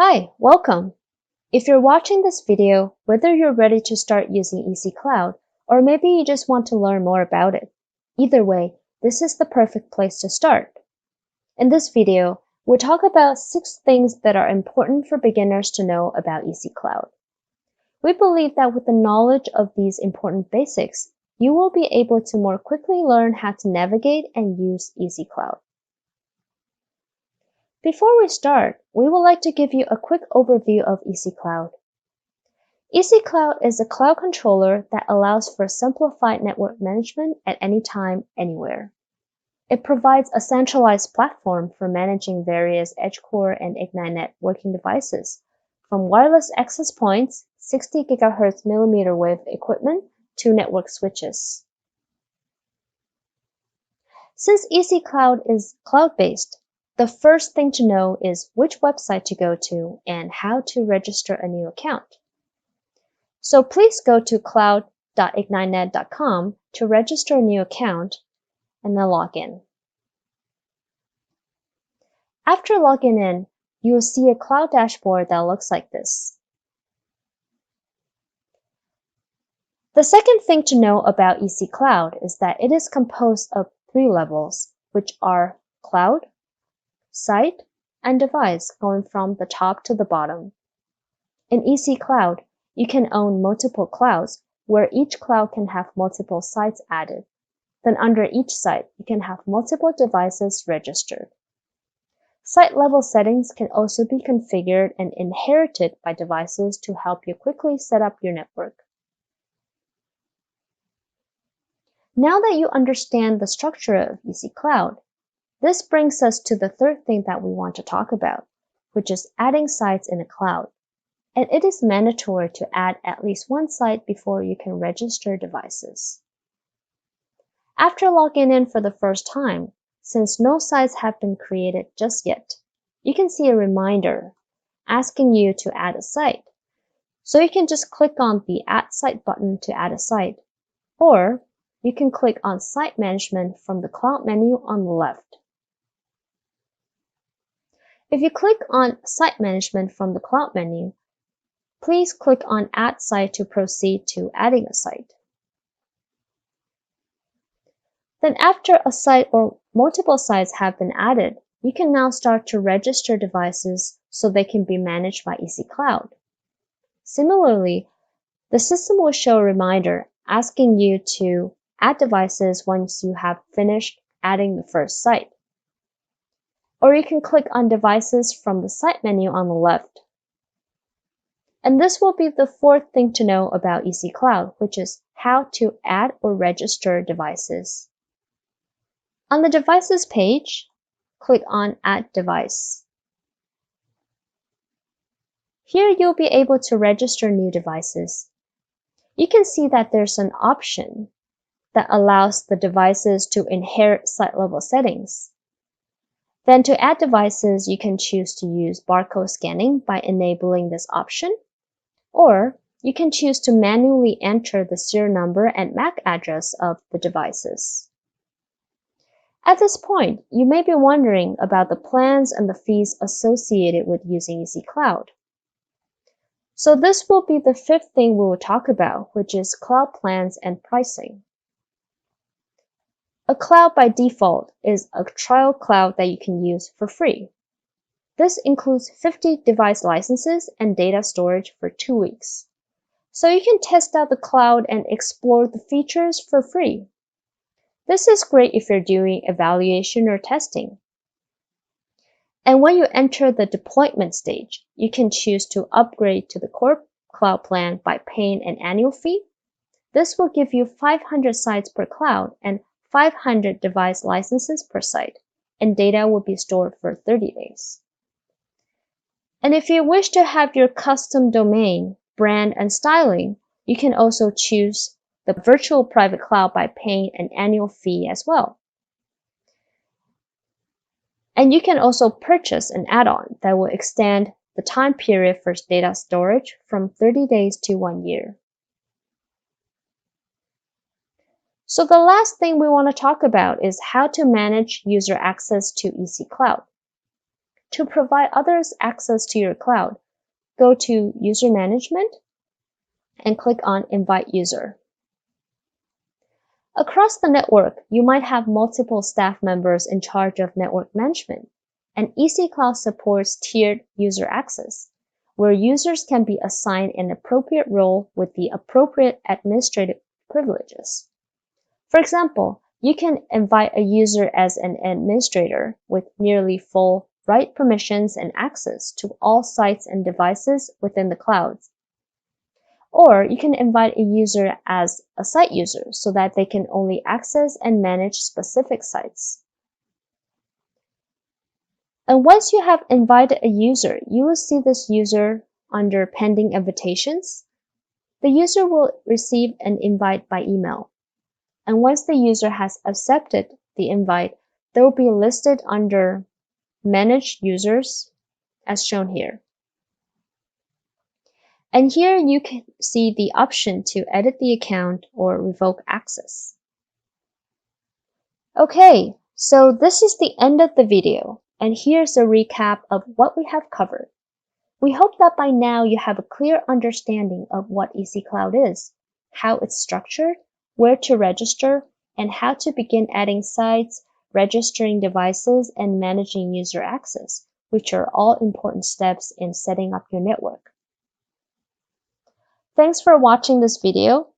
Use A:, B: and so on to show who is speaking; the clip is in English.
A: Hi, welcome! If you're watching this video, whether you're ready to start using ecCLOUD or maybe you just want to learn more about it, either way, this is the perfect place to start. In this video, we'll talk about 6 things that are important for beginners to know about ecCLOUD. We believe that with the knowledge of these important basics, you will be able to more quickly learn how to navigate and use ecCLOUD. Before we start, we would like to give you a quick overview of ecCLOUD. ecCLOUD is a cloud controller that allows for simplified network management at any time, anywhere. It provides a centralized platform for managing various ecCore and ecNiNet working devices, from wireless access points, 60 GHz millimeter wave equipment, to network switches. Since ecCLOUD is cloud-based, the first thing to know is which website to go to and how to register a new account. So please go to cloud.ecninet.com to register a new account and then log in. After logging in, you will see a cloud dashboard that looks like this. The second thing to know about ecCLOUD is that it is composed of 3 levels, which are cloud, site, and device, going from the top to the bottom. In ecCLOUD, you can own multiple clouds, where each cloud can have multiple sites added. Then under each site, you can have multiple devices registered. Site-level settings can also be configured and inherited by devices to help you quickly set up your network. Now that you understand the structure of ecCLOUD, this brings us to the third thing that we want to talk about, which is adding sites in a cloud. And it is mandatory to add at least 1 site before you can register devices. After logging in for the first time, since no sites have been created just yet, you can see a reminder asking you to add a site. So you can just click on the Add Site button to add a site, or you can click on Site Management from the Cloud menu on the left. If you click on Site Management from the Cloud menu, please click on Add Site to proceed to adding a site. Then after a site or multiple sites have been added, you can now start to register devices so they can be managed by ecCLOUD. Similarly, the system will show a reminder asking you to add devices once you have finished adding the first site. Or you can click on Devices from the Site menu on the left. And this will be the fourth thing to know about ecCLOUD, which is how to add or register devices. On the Devices page, click on Add Device. Here you'll be able to register new devices. You can see that there's an option that allows the devices to inherit site-level settings. Then to add devices, you can choose to use barcode scanning by enabling this option, or you can choose to manually enter the serial number and MAC address of the devices. At this point, you may be wondering about the plans and the fees associated with using ecCLOUD. So this will be the 5th thing we will talk about, which is cloud plans and pricing. A cloud by default is a trial cloud that you can use for free. This includes 50 device licenses and data storage for 2 weeks. So you can test out the cloud and explore the features for free. This is great if you're doing evaluation or testing. And when you enter the deployment stage, you can choose to upgrade to the core cloud plan by paying an annual fee. This will give you 500 sites per cloud and 500 device licenses per site, and data will be stored for 30 days. And if you wish to have your custom domain, brand, and styling, you can also choose the virtual private cloud by paying an annual fee as well. And you can also purchase an add-on that will extend the time period for data storage from 30 days to 1 year. So the last thing we want to talk about is how to manage user access to ecCLOUD. To provide others access to your cloud, go to User Management and click on Invite User. Across the network, you might have multiple staff members in charge of network management, and ecCLOUD supports tiered user access, where users can be assigned an appropriate role with the appropriate administrative privileges. For example, you can invite a user as an administrator with nearly full write permissions and access to all sites and devices within the cloud. Or you can invite a user as a site user so that they can only access and manage specific sites. And once you have invited a user, you will see this user under Pending Invitations. The user will receive an invite by email. And once the user has accepted the invite, they will be listed under Manage Users as shown here. And here you can see the option to edit the account or revoke access. Okay, so this is the end of the video, and here's a recap of what we have covered. We hope that by now you have a clear understanding of what ecCLOUD is, how it's structured, where to register, and how to begin adding sites, registering devices, and managing user access, which are all important steps in setting up your network. Thanks for watching this video.